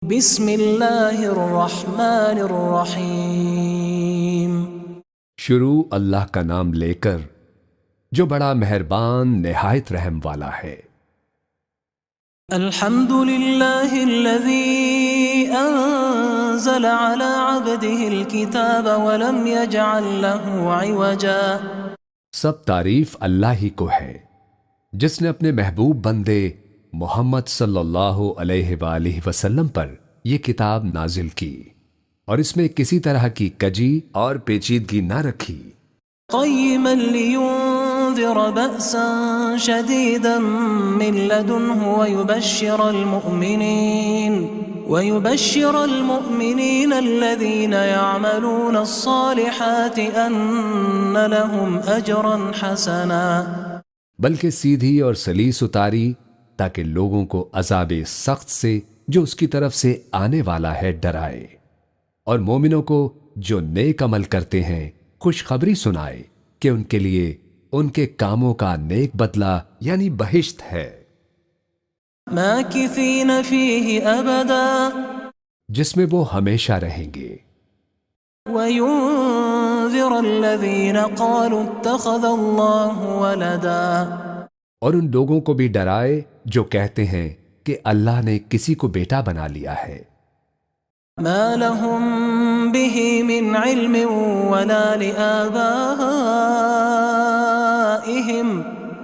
بسم اللہ الرحمن الرحیم۔ شروع اللہ کا نام لے کر جو بڑا مہربان نہایت رحم والا ہے۔ الحمد للہ الذی انزل على عبده الكتاب ولم يجعل له عوجا۔ سب تعریف اللہ ہی کو ہے جس نے اپنے محبوب بندے محمد صلی اللہ علیہ وآلہ وسلم پر یہ کتاب نازل کی اور اس میں کسی طرح کی کجی اور پیچیدگی نہ رکھی۔ قیما لینذر بأسا شدیدا من لدنہ ويبشر المؤمنين الذين يعملون الصالحات ان لهم اجرا حسنا۔ بلکہ سیدھی اور سلیس اتاری تاکہ لوگوں کو عذاب سخت سے جو اس کی طرف سے آنے والا ہے ڈرائے، اور مومنوں کو جو نیک عمل کرتے ہیں خوشخبری سنائے کہ ان کے لیے ان کے کاموں کا نیک بدلہ یعنی بہشت ہے، ماکثین فیہ ابدا، جس میں وہ ہمیشہ رہیں گے، وینذر الذین قالوا اتخذ اللہ ولدا، اور ان لوگوں کو بھی ڈرائے جو کہتے ہیں کہ اللہ نے کسی کو بیٹا بنا لیا ہے، ما لهم به من علم ولا لآبائهم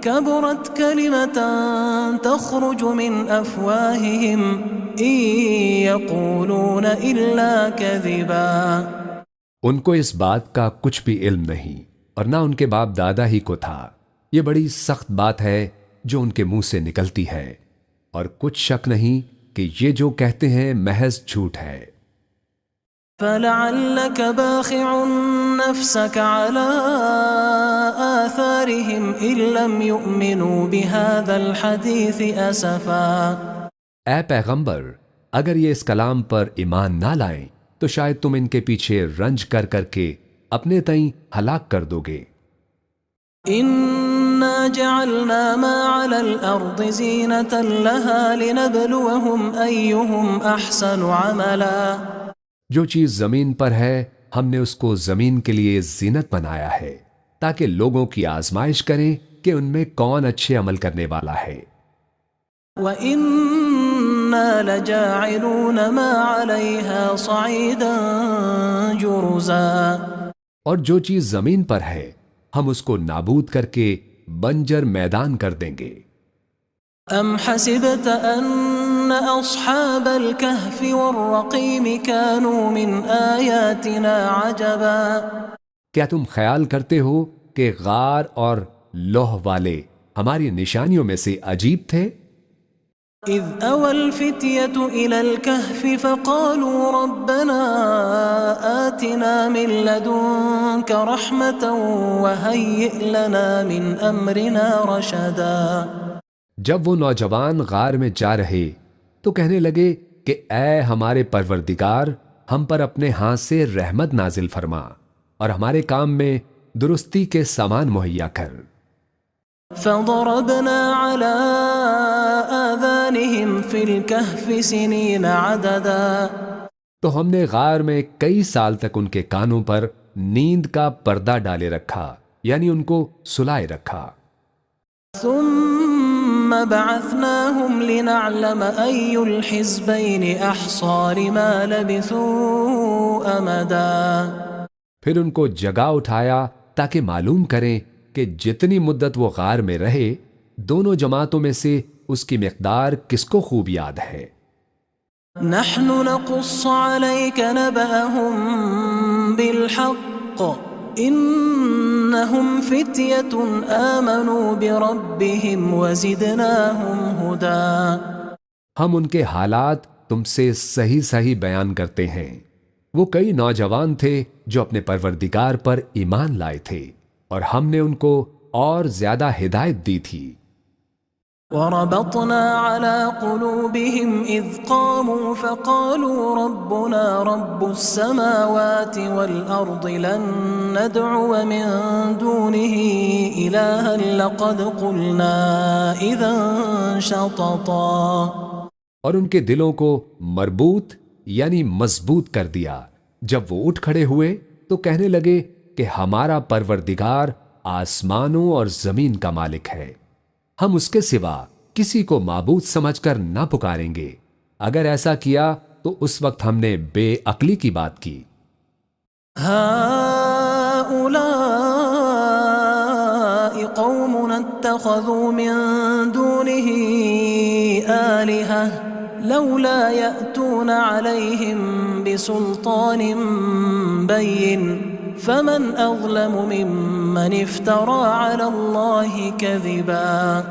كبرت كلمة تخرج من أفواههم إن يقولون إلا كذبا۔ ان کو اس بات کا کچھ بھی علم نہیں اور نہ ان کے باپ دادا ہی کو تھا۔ یہ بڑی سخت بات ہے جو ان کے منہ سے نکلتی ہے، اور کچھ شک نہیں کہ یہ جو کہتے ہیں محض جھوٹ ہے۔ فلعلك باخع نفسك على آثارهم إن لم يؤمنوا بهذا الحديث أسفا۔ اے پیغمبر، اگر یہ اس کلام پر ایمان نہ لائیں تو شاید تم ان کے پیچھے رنج کر کر کے اپنے تئیں ہلاک کر دو گے۔ إنا جعلنا ما على الأرض زينة لها لنبلوهم أيهم أحسن عملا۔ جو چیز زمین پر ہے ہم نے اس کو زمین کے لیے زینت بنایا ہے تاکہ لوگوں کی آزمائش کریں کہ ان میں کون اچھے عمل کرنے والا ہے۔ وَإِنَّا لَجَاعِلُونَ مَا عَلَيْهَا صَعِيدًا جُرُزًا۔ اور جو چیز زمین پر ہے ہم اس کو نابود کر کے بنجر میدان کر دیں گے۔ ام حسبت ان اصحاب الكهف والرقیم كانوا من آیاتنا عجبا۔ کیا تم خیال کرتے ہو کہ غار اور لوح والے ہماری نشانیوں میں سے عجیب تھے؟ اذ اوى الفتية الى الكهف فقالوا ربنا آتنا من لدنك رحمة وهيئ لنا من امرنا رشدا۔ جب وہ نوجوان غار میں جا رہے تو کہنے لگے کہ اے ہمارے پروردگار، ہم پر اپنے ہاتھ سے رحمت نازل فرما اور ہمارے کام میں درستی کے سامان مہیا کر۔ فضربنا على آذانهم في الكهف سنين عددا۔ تو ہم نے غار میں کئی سال تک ان کے کانوں پر نیند کا پردہ ڈالے رکھا، یعنی ان کو سلائے رکھا۔ ثم بعثناهم لنعلم أي الحزبين أحصى لما لبثوا أمدا۔ پھر ان کو جگا اٹھایا تاکہ معلوم کریں کہ جتنی مدت وہ غار میں رہے دونوں جماعتوں میں سے اس کی مقدار کس کو خوب یاد ہے۔ نحن نقص عليك نبأهم بالحق انہم فتیۃ آمنوا بربهم وزدناہم ہدا۔ ہم ان کے حالات تم سے صحیح صحیح بیان کرتے ہیں۔ وہ کئی نوجوان تھے جو اپنے پروردگار پر ایمان لائے تھے اور ہم نے ان کو اور زیادہ ہدایت دی تھی۔ وَرَبَطْنَا عَلَى قُلُوبِهِمْ إِذْ قَامُوا فَقَالُوا رَبُّنَا رَبُّ السَّمَاوَاتِ وَالْأَرْضِ لَن نَّدْعُوَ مِن دُونِهِ إِلَٰهًا لَّقَدْ قُلْنَا إِذًا شَطَطًا۔ اور ان کے دلوں کو مربوط یعنی مضبوط کر دیا۔ جب وہ اٹھ کھڑے ہوئے تو کہنے لگے کہ ہمارا پروردگار آسمانوں اور زمین کا مالک ہے، ہم اس کے سوا کسی کو معبود سمجھ کر نہ پکاریں گے۔ اگر ایسا کیا تو اس وقت ہم نے بے عقلی کی بات کی۔ هؤلاء قوم اتخذوا من دونه آلهة لولا يأتون عليهم بسلطان بين فمن أظلم ممن افترى على الله كذبا۔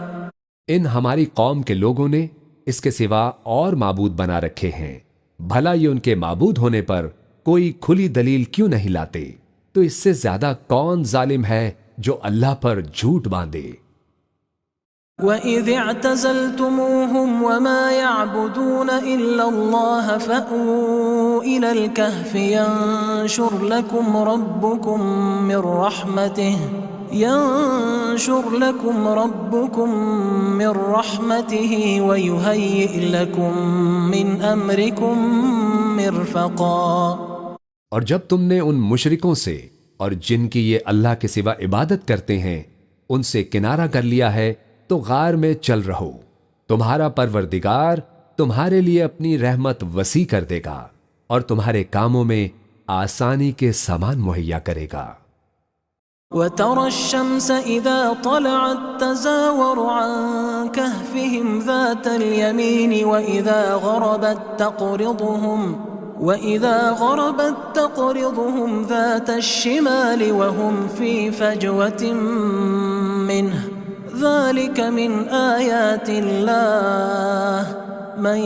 ان ہماری قوم کے لوگوں نے اس کے سوا اور معبود بنا رکھے ہیں، بھلا یہ ان کے معبود ہونے پر کوئی کھلی دلیل کیوں نہیں لاتے؟ تو اس سے زیادہ کون ظالم ہے جو اللہ پر جھوٹ باندھے۔ وَإِذِ اعْتَزَلْتُمُوهُمْ وَمَا يَعْبُدُونَ إِلَّا اللَّهَ فَأْوُوا إِلَى الْكَهْفِ يَنشُرْ لَكُمْ رَبُّكُمْ مِنْ رَحْمَتِهِ وَيُهَيِّئْ لَكُمْ مِنْ أَمْرِكُمْ مِرْفَقًا۔ اور جب تم نے ان مشرکوں سے اور جن کی یہ اللہ کے سوا عبادت کرتے ہیں ان سے کنارہ کر لیا ہے تو غار میں چل رہو، تمہارا پروردگار تمہارے لیے اپنی رحمت وسیع کر دے گا اور تمہارے کاموں میں آسانی کے سامان مہیا کرے گا۔ وَتَرَى الشَّمْسَ إِذَا طَلَعَتْ تَزَاوَرُ عَنْ كَهْفِهِمْ ذَاتَ الْيَمِينِ وَإِذَا غَرَبَتْ تَقْرِضُهُمْ ذَاتَ الشِّمَالِ وَهُمْ فِي فَجْوَةٍ مِّنْهُ ذَلِكَ مِنْ آيَاتِ اللَّهِ مَنْ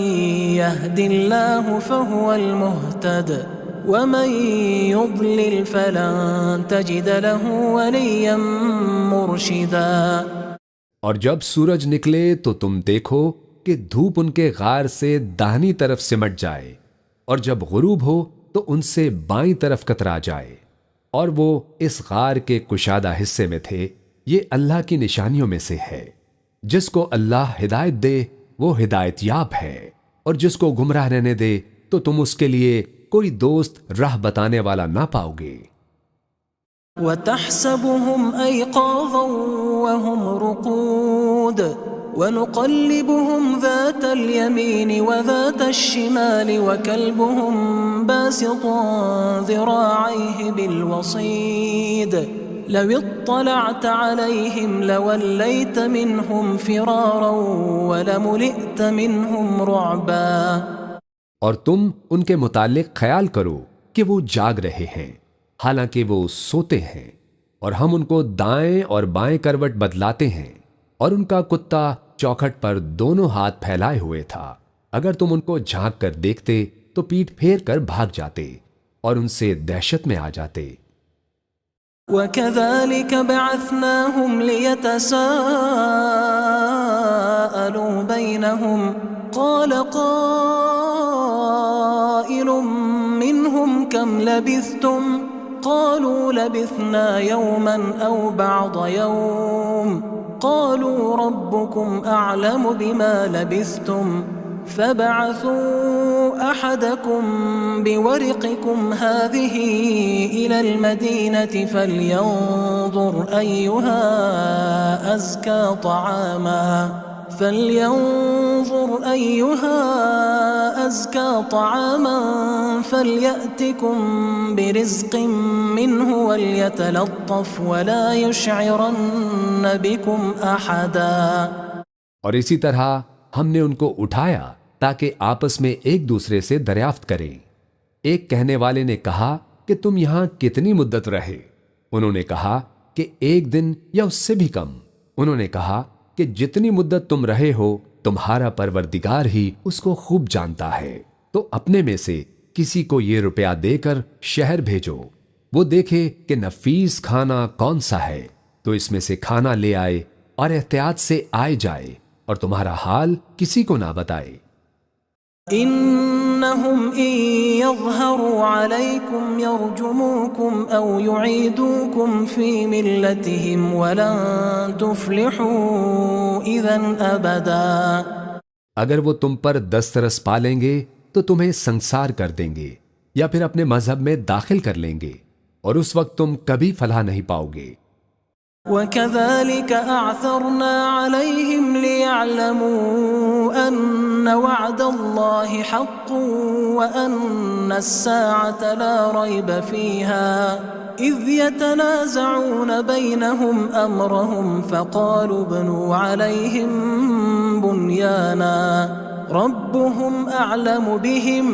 يَهْدِ اللَّهُ فَهُوَ الْمُهْتَدِ وَمَنْ يُضْلِلْ فَلَنْ تَجِدَ لَهُ وَلِيًّا مُرْشِدًا۔ اور جب سورج نکلے تو تم دیکھو کہ دھوپ ان کے غار سے داہنی طرف سمٹ جائے، اور جب غروب ہو تو ان سے بائیں طرف کترا جائے، اور وہ اس غار کے کشادہ حصے میں تھے۔ یہ اللہ کی نشانیوں میں سے ہے، جس کو اللہ ہدایت دے وہ ہدایت یاب ہے، اور جس کو گمراہ رہنے دے تو تم اس کے لیے کوئی دوست راہ بتانے والا نہ پاؤ گے۔ وَتَحْسَبُهُمْ أَيْقَاظًا وَهُمْ رُقُودٌ وَنُقَلِّبُهُمْ ذَاتَ الْيَمِينِ وَذَاتَ الشِّمَالِ وَكَلْبُهُمْ بَاسِطٌ ذِرَاعَيْهِ بِالْوَصِيدِ لَوِ اطَّلَعْتَ عَلَيْهِمْ لَوَلَّيْتَ مِنْهُمْ فِرَارًا وَلَمُلِئْتَ مِنْهُمْ رُعْبًا۔ اور تم ان کے متعلق خیال کرو کہ وہ جاگ رہے ہیں حالانکہ وہ سوتے ہیں، اور ہم ان کو دائیں اور بائیں کروٹ بدلاتے ہیں، اور ان کا کتا چوکھٹ پر دونوں ہاتھ پھیلائے ہوئے تھا۔ اگر تم ان کو جھانک کر دیکھتے تو پیٹھ پھیر کر بھاگ جاتے اور ان سے دہشت میں آ جاتے۔ وَكَذَلِكَ بَعَثْنَاهُمْ لِيَتَسَاءَلُوا بَيْنَهُمْ قَالَ قَائِلٌ مِّنْهُمْ كَمْ لَبِثْتُمْ قَالُوا لَبِثْنَا يَوْمًا أَوْ بَعْضَ يَوْمٍ قَالُوا رَبُّكُمْ أَعْلَمُ بِمَا لَبِثْتُمْ فَابْعَثُوا أَحَدَكُمْ بِوَرِقِكُمْ هَذِهِ إِلَى الْمَدِينَةِ فَلْيَنظُرْ أَيُّهَا أَزْكَى طَعَامًا فَلْيَأْتِكُمْ بِرِزْقٍ مِّنْهُ وَلْيَتَلَطَّفْ وَلَا يُشْعِرَنَّ بِكُمْ أَحَدًا۔ اور اسی طرح ہم نے ان کو اٹھایا تاکہ آپس میں ایک دوسرے سے دریافت کریں۔ ایک کہنے والے نے کہا کہ تم یہاں کتنی مدت رہے؟ انہوں نے کہا کہ 1 دن یا اس سے بھی کم۔ انہوں نے کہا کہ جتنی مدت تم رہے ہو تمہارا پروردگار ہی اس کو خوب جانتا ہے، تو اپنے میں سے کسی کو یہ روپیہ دے کر شہر بھیجو، وہ دیکھے کہ نفیس کھانا کون سا ہے تو اس میں سے کھانا لے آئے اور احتیاط سے آئے جائے، اور تمہارا حال کسی کو نہ بتائے۔ إنهم إن يظهروا عليكم يرجموكم أو يعيدوكم في ملتهم ولن تفلحوا إذا أبدا۔ اگر وہ تم پر دسترس پا لیں گے تو تمہیں سنسار کر دیں گے یا پھر اپنے مذہب میں داخل کر لیں گے، اور اس وقت تم کبھی فلاح نہیں پاؤ گے۔ وَكَذَلِكَ أَعْثَرْنَا عَلَيْهِمْ لِيَعْلَمُوا أَنَّ وَعْدَ اللَّهِ حَقٌّ وَأَنَّ السَّاعَةَ لَا رَيْبَ فِيهَا إِذْ يَتَنَازَعُونَ بَيْنَهُمْ أَمْرَهُمْ فَقَالُوا ابْنُوا عَلَيْهِمْ بُنْيَانًا رَبُّهُمْ أَعْلَمُ بِهِمْ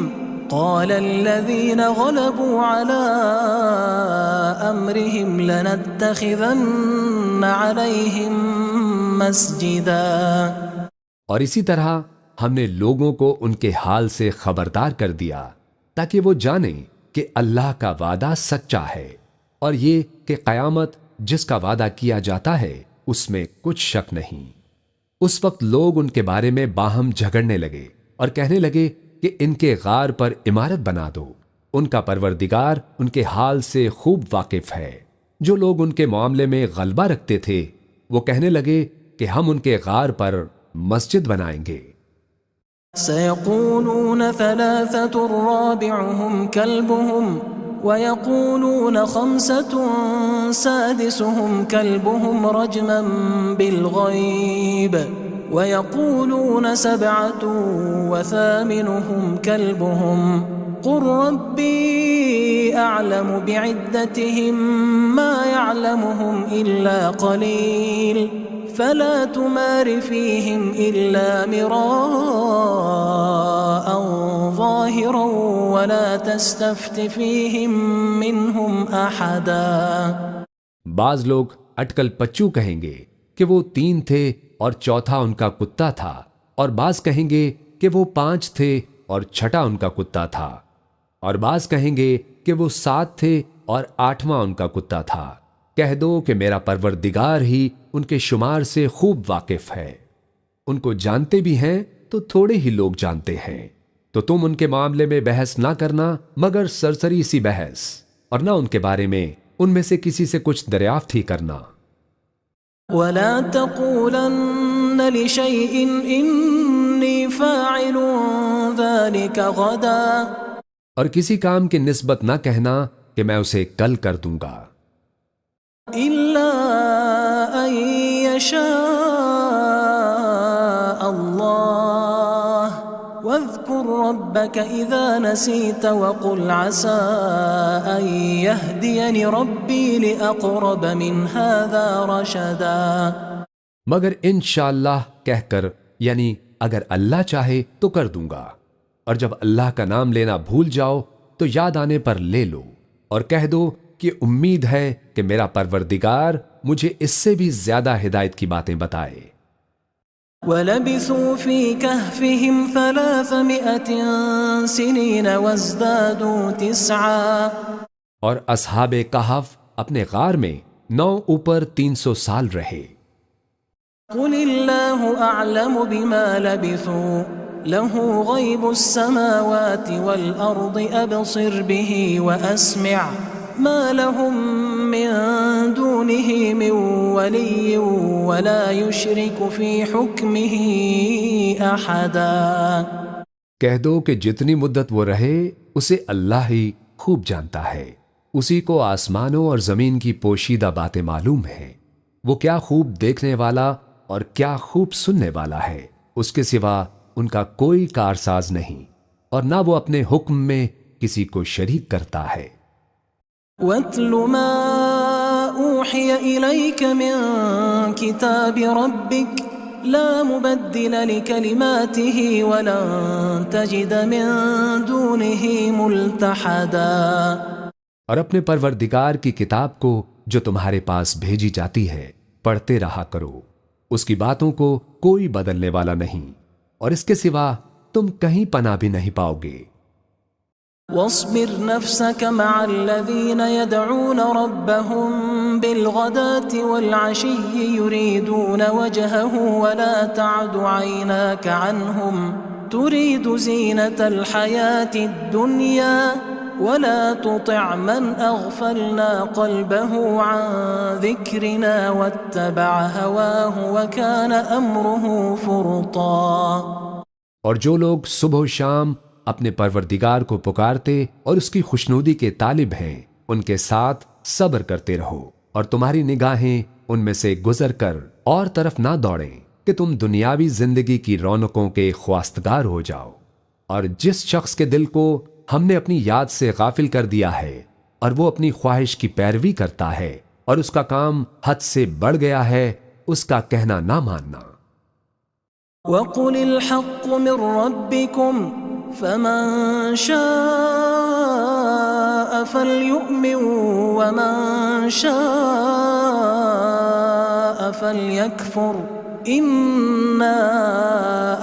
قال الذين غلبوا على أمرهم لنتخذن عليهم مسجدا۔ اور اسی طرح ہم نے لوگوں کو ان کے حال سے خبردار کر دیا تاکہ وہ جانیں کہ اللہ کا وعدہ سچا ہے، اور یہ کہ قیامت جس کا وعدہ کیا جاتا ہے اس میں کچھ شک نہیں۔ اس وقت لوگ ان کے بارے میں باہم جھگڑنے لگے اور کہنے لگے کہ ان کے غار پر عمارت بنا دو۔ ان کا پروردگار ان کے حال سے خوب واقف ہے۔ جو لوگ ان کے معاملے میں غلبہ رکھتے تھے وہ کہنے لگے کہ ہم ان کے غار پر مسجد بنائیں گے۔ سيقولون ثلاثة رابعهم كلبهم ويقولون خمسة سادسهم كلبهم رجما بالغيب ويقولون سبعة وثامنهم كلبهم قل ربي أعلم بعدتهم ما يعلمهم إلا قليل فلا تمار فيهم إلا مراء ظاهرا ولا تستفت فيهم منهم أحدا۔ بعض لوگ اٹکل پچو کہیں گے کہ وہ 3 تھے اور چوتھا ان کا کتا تھا، اور بعض کہیں گے کہ وہ 5 تھے اور چھٹا ان کا کتا تھا، اور بعض کہیں گے کہ وہ 7 تھے اور 8واں ان کا کتا تھا۔ کہہ دو کہ میرا پروردگار ہی ان کے شمار سے خوب واقف ہے۔ ان کو جانتے بھی ہیں تو تھوڑے ہی لوگ جانتے ہیں، تو تم ان کے معاملے میں بحث نہ کرنا مگر سرسری سی بحث، اور نہ ان کے بارے میں ان میں سے کسی سے کچھ دریافت ہی کرنا۔ وَلَا تَقُولَنَّ لِشَيْءٍ إِنِّي فَاعِلٌ ذَلِكَ غَدًا، اور کسی کام کی نسبت نہ کہنا کہ میں اسے کل کر دوں گا، إِلَّا أَن يَشَاءَ اللَّهُ وَاذْكُرْ رَبَّكَ إِذَا نَسِيتَ وَقُلْ عَسَىٰ أَن يَهْدِيَنِ رَبِّي لِأَقْرَبَ مِنْ هَٰذَا رَشَدًا، مگر انشاءاللہ کہہ کر، یعنی اگر اللہ چاہے تو کر دوں گا، اور جب اللہ کا نام لینا بھول جاؤ تو یاد آنے پر لے لو، اور کہہ دو کہ امید ہے کہ میرا پروردگار مجھے اس سے بھی زیادہ ہدایت کی باتیں بتائے۔ وَلَبِثُوا فِي كَهْفِهِمْ 300 سِنِينَ وَازْدَادُوا 9، اور اصحاب کہف اپنے غار میں 9 اوپر 300 سال رہے۔ قُلِ اللَّهُ أَعْلَمُ بِمَا لَبِثُوا لَهُ غَيْبُ السَّمَاوَاتِ وَالْأَرْضِ أَبْصِرْ بِهِ وَأَسْمِعْ ما لهم من دونه من ولي ولا يشرك في حكمه أحدا۔ کہہ دو کہ جتنی مدت وہ رہے اسے اللہ ہی خوب جانتا ہے، اسی کو آسمانوں اور زمین کی پوشیدہ باتیں معلوم ہیں، وہ کیا خوب دیکھنے والا اور کیا خوب سننے والا ہے، اس کے سوا ان کا کوئی کارساز نہیں، اور نہ وہ اپنے حکم میں کسی کو شریک کرتا ہے۔ وَاتْلُ مَا أُوحِيَ إِلَيْكَ مِن كِتَابِ رَبِّكَ لَا مُبَدِّلَ لِكَلِمَاتِهِ وَلَن تَجِدَ مِن دُونِهِ مُلْتَحَدًا، اور اپنے پروردگار کی کتاب کو جو تمہارے پاس بھیجی جاتی ہے پڑھتے رہا کرو، اس کی باتوں کو کوئی بدلنے والا نہیں، اور اس کے سوا تم کہیں پناہ بھی نہیں پاؤ گے۔ واصبر نفسك مع الذين يدعون ربهم بالغداة والعشي يريدون وجهه ولا تعد عيناك عنهم تريد زينة الحياة الدنيا ولا تطع من أغفلنا قلبه عن ذكرنا واتبع هواه وكان أمره فرطا۔ اور جو لوگ صبح و شام اپنے پروردگار کو پکارتے اور اس کی خوشنودی کے طالب ہیں، ان کے ساتھ صبر کرتے رہو، اور تمہاری نگاہیں ان میں سے گزر کر اور طرف نہ دوڑیں کہ تم دنیاوی زندگی کی رونقوں کے خواستگار ہو جاؤ۔ اور جس شخص کے دل کو ہم نے اپنی یاد سے غافل کر دیا ہے اور وہ اپنی خواہش کی پیروی کرتا ہے اور اس کا کام حد سے بڑھ گیا ہے، اس کا کہنا نہ ماننا۔ وَقُلِ الْحَقُّ مِنْ رَبِّكُمْ فَمَنْ شَاءَ فَلْيُؤْمِنْ وَمَنْ شَاءَ فَلْيَكْفُرْ إِنَّا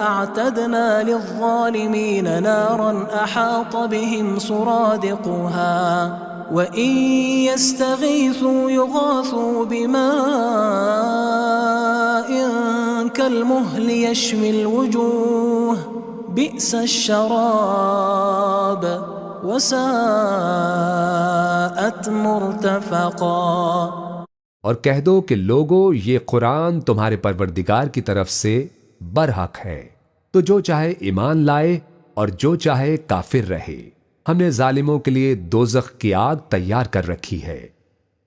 أَعْتَدْنَا لِلظَّالِمِينَ نَارًا أَحَاطَ بِهِمْ سُرَادِقُهَا وَإِنْ يَسْتَغِيثُوا يُغَاثُوا بِمَاءٍ كَالْمُهْلِ يَشْوِي الْوُجُوهَ بِئْسَ الشَّرَابُ وَسَاءَتْ مُرْتَفَقًا۔ اور کہہ دو کہ لوگو، یہ قرآن تمہارے پروردگار کی طرف سے برحق ہے، تو جو چاہے ایمان لائے اور جو چاہے کافر رہے۔ ہم نے ظالموں کے لیے دوزخ کی آگ تیار کر رکھی ہے،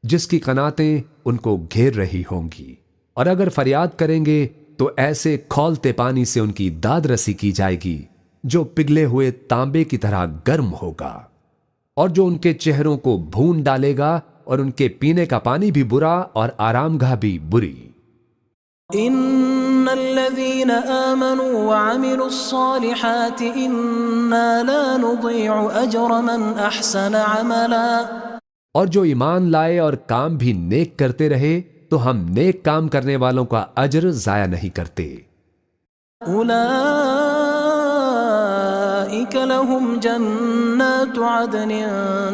جس کی قناتیں ان کو گھیر رہی ہوں گی، اور اگر فریاد کریں گے تو ایسے کھولتے پانی سے ان کی داد رسی کی جائے گی جو پگھلے ہوئے تانبے کی طرح گرم ہوگا، اور جو ان کے چہروں کو بھون ڈالے گا، اور ان کے پینے کا پانی بھی برا اور آرام گاہ بھی بری۔ ان الذين آمنوا وعملوا الصالحات انا لا نضيع اجر من احسن عملا۔ اور جو ایمان لائے اور کام بھی نیک کرتے رہے تو ہم نیک کام کرنے والوں کا اجر ضائع نہیں کرتے۔ اولئك لهم جنات عدن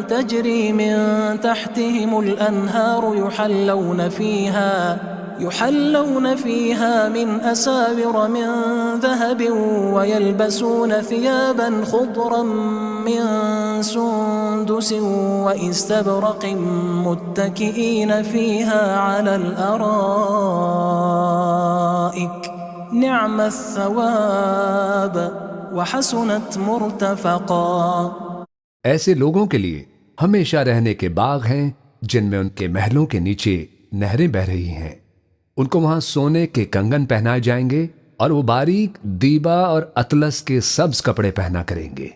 تجري من تحتهم الانهار يحلون فيها من أساور من ذهب ويلبسون ثيابا خضرا من سندس واستبرق متكئين فيها على الأرائك نعم الثواب وحسنت مرتفقا۔ ایسے لوگوں کے لیے ہمیشہ رہنے کے باغ ہیں جن میں ان کے محلوں کے نیچے نہریں بہہ رہی ہیں، ان کو وہاں سونے کے کنگن پہنائے جائیں گے اور وہ باریک دیبا اور اطلس کے سبز کپڑے پہنا کریں گے،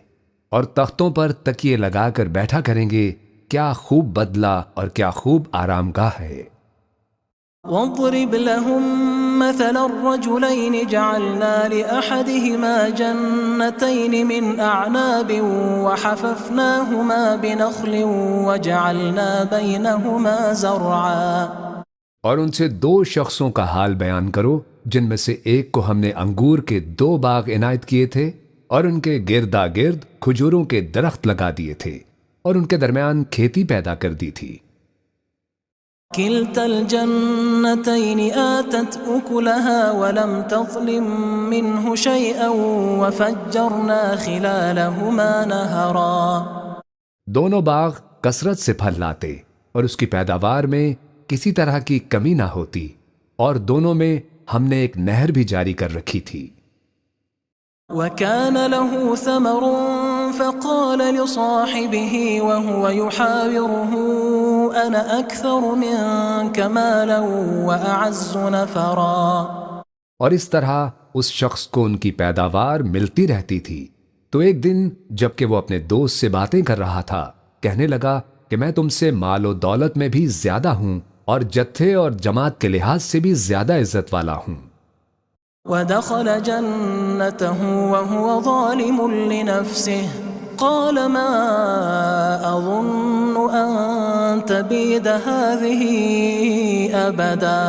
اور تختوں پر تکیے لگا کر بیٹھا کریں گے۔ کیا خوب بدلہ اور کیا خوب آرام گاہ ہے۔ واضرب لهم مثل الرجلين جعلنا لأحدهما جنتين من أعناب وحففناهما بنخل وجعلنا بينهما زرعا۔ اور ان سے دو شخصوں کا حال بیان کرو جن میں سے ایک کو ہم نے انگور کے 2 باغ عنایت کیے تھے اور ان کے گردا گرد کھجوروں کے درخت لگا دیے تھے اور ان کے درمیان کھیتی پیدا کر دی تھی۔ كلتا الجنتين آتت أكلها ولم تظلم منه شيئا وفجرنا خلالهما نهرا۔ دونوں باغ کثرت سے پھل لاتے اور اس کی پیداوار میں کسی طرح کی کمی نہ ہوتی، اور دونوں میں ہم نے ایک نہر بھی جاری کر رکھی تھی۔ وَكَانَ لَهُ ثَمَرٌ فَقَالَ لِصَاحِبِهِ وَهُوَ يُحَاوِرُهُ أَنَا أَكْثَرُ مِنكَ مَالًا وَأَعَزُّ نَفَرًا۔ اور اس طرح اس شخص کو ان کی پیداوار ملتی رہتی تھی، تو ایک دن جب کہ وہ اپنے دوست سے باتیں کر رہا تھا، کہنے لگا کہ میں تم سے مال و دولت میں بھی زیادہ ہوں اور جتھے اور جماعت کے لحاظ سے بھی زیادہ عزت والا ہوں۔ ودخل جنته وهو ظالم لنفسه قال ما أظن أن تبيد هذه أبدا۔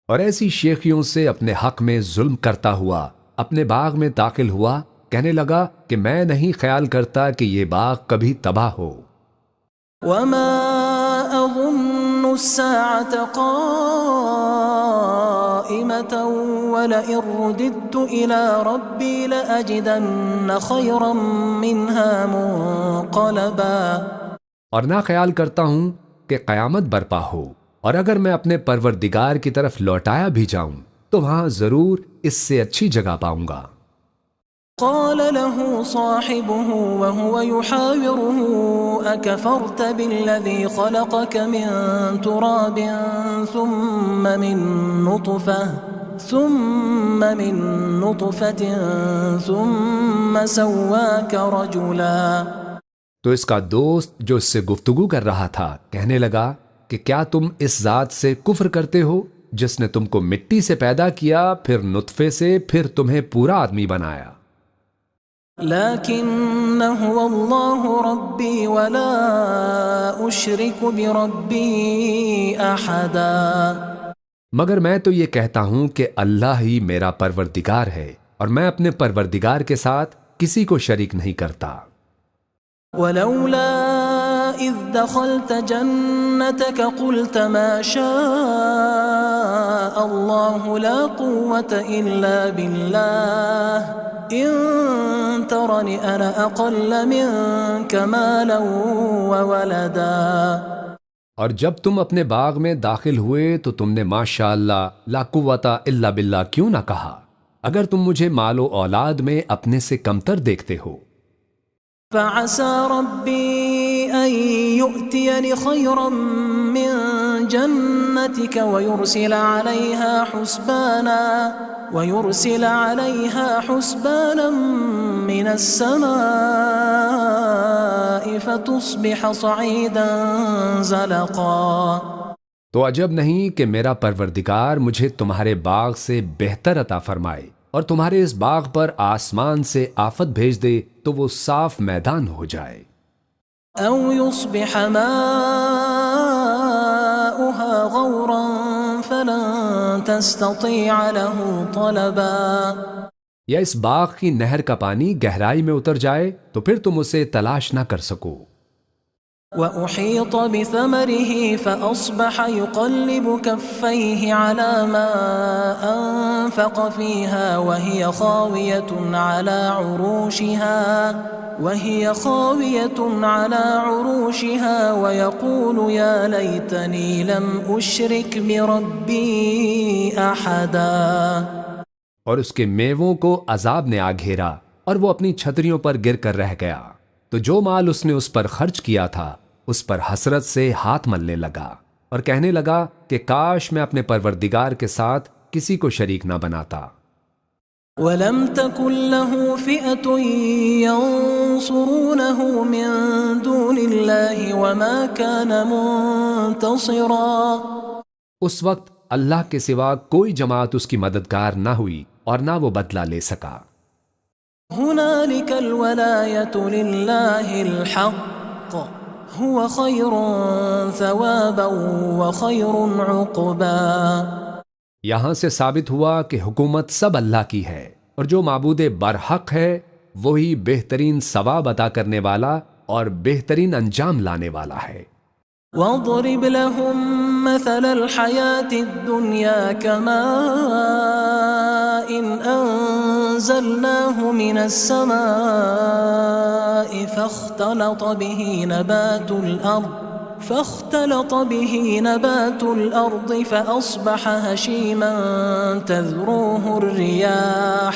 اور ایسی شیخیوں سے اپنے حق میں ظلم کرتا ہوا اپنے باغ میں داخل ہوا، کہنے لگا کہ میں نہیں خیال کرتا کہ یہ باغ کبھی تباہ ہو۔ وما أظن الساعة قائمة ولئن رددت إلى ربي لأجدن خيرا منها منقلبا۔ اور نہ خیال کرتا ہوں کہ قیامت برپا ہو، اور اگر میں اپنے پروردگار کی طرف لوٹایا بھی جاؤں تو وہاں ضرور اس سے اچھی جگہ پاؤں گا۔ قال له صاحبه وهو يحاوره أكفرت بالذي خلقك من تراب ثم من نطفة ثم سواك رجلا۔ تو اس کا دوست جو اس سے گفتگو کر رہا تھا کہنے لگا کہ کیا تم اس ذات سے کفر کرتے ہو جس نے تم کو مٹی سے پیدا کیا، پھر نطفے سے، پھر تمہیں پورا آدمی بنایا۔ لكن هو الله ربي ولا أشرك بربي أحدا۔ مگر میں تو یہ کہتا ہوں کہ اللہ ہی میرا پروردگار ہے اور میں اپنے پروردگار کے ساتھ کسی کو شریک نہیں کرتا۔ ولولا إذ دخلت جنتك قلت ما شاء الله لا قوة إلا بالله إن ترني أنا أقل منك مالا وولدا۔ اور جب تم اپنے باغ میں داخل ہوئے تو تم نے ماشاء اللہ لا قوت الا باللہ کیوں نہ کہا، اگر تم مجھے مال و اولاد میں اپنے سے کمتر دیکھتے ہو۔ فعسى ربي أن يؤتيني خيرا من جنتك ويرسل عليها حسبانا من السماء فتصبح صعيدا زلقا۔ تو عجب نہیں کہ میرا پروردگار مجھے تمہارے باغ سے بہتر عطا فرمائے اور تمہارے اس باغ پر آسمان سے آفت بھیج دے تو وہ صاف میدان ہو جائے۔ او يصبح ماؤها غورا فلن تستطيع له طلبا۔ یا اس باغ کی نہر کا پانی گہرائی میں اتر جائے تو پھر تم اسے تلاش نہ کر سکو۔ وأحيط بثمره فأصبح يقلب كفيه على ما أنفق فيها وهي خاوية على عروشها ويقول يا ليتني لم أشرك بربي أحدا۔ اور اس کے میووں کو عذاب نے آ گھیرا اور وہ اپنی چھتریوں پر گر کر رہ گیا، تو جو مال اس نے اس پر خرچ کیا تھا اس پر حسرت سے ہاتھ ملنے لگا اور کہنے لگا کہ کاش میں اپنے پروردگار کے ساتھ کسی کو شریک نہ بناتا۔ وَلَمْ تَكُنْ لَهُ فِئَةٌ يَنْصُرُونَهُ مِنْ دُونِ اللَّهِ وَمَا كَانَ مُنْتَصِرًا۔ اس وقت اللہ کے سوا کوئی جماعت اس کی مددگار نہ ہوئی اور نہ وہ بدلہ لے سکا۔ هُنَالِكَ الْوَلَایَةُ لِلَّهِ الْحَقِّ هُوَ خَيْرٌ ثَوَابًا وَخَيْرٌ عُقْبًا۔ یہاں سے ثابت ہوا کہ حکومت سب اللہ کی ہے اور جو معبود برحق ہے وہی بہترین ثواب عطا کرنے والا اور بہترین انجام لانے والا ہے۔ وَاضْرِبْ لَهُم مَّثَلَ الْحَيَاةِ الدُّنْيَا كَمَاءٍ أَنزَلْنَاهُ مِنَ السَّمَاءِ فاختلط به نبات الأرض فأصبح هشيما تذروه الرياح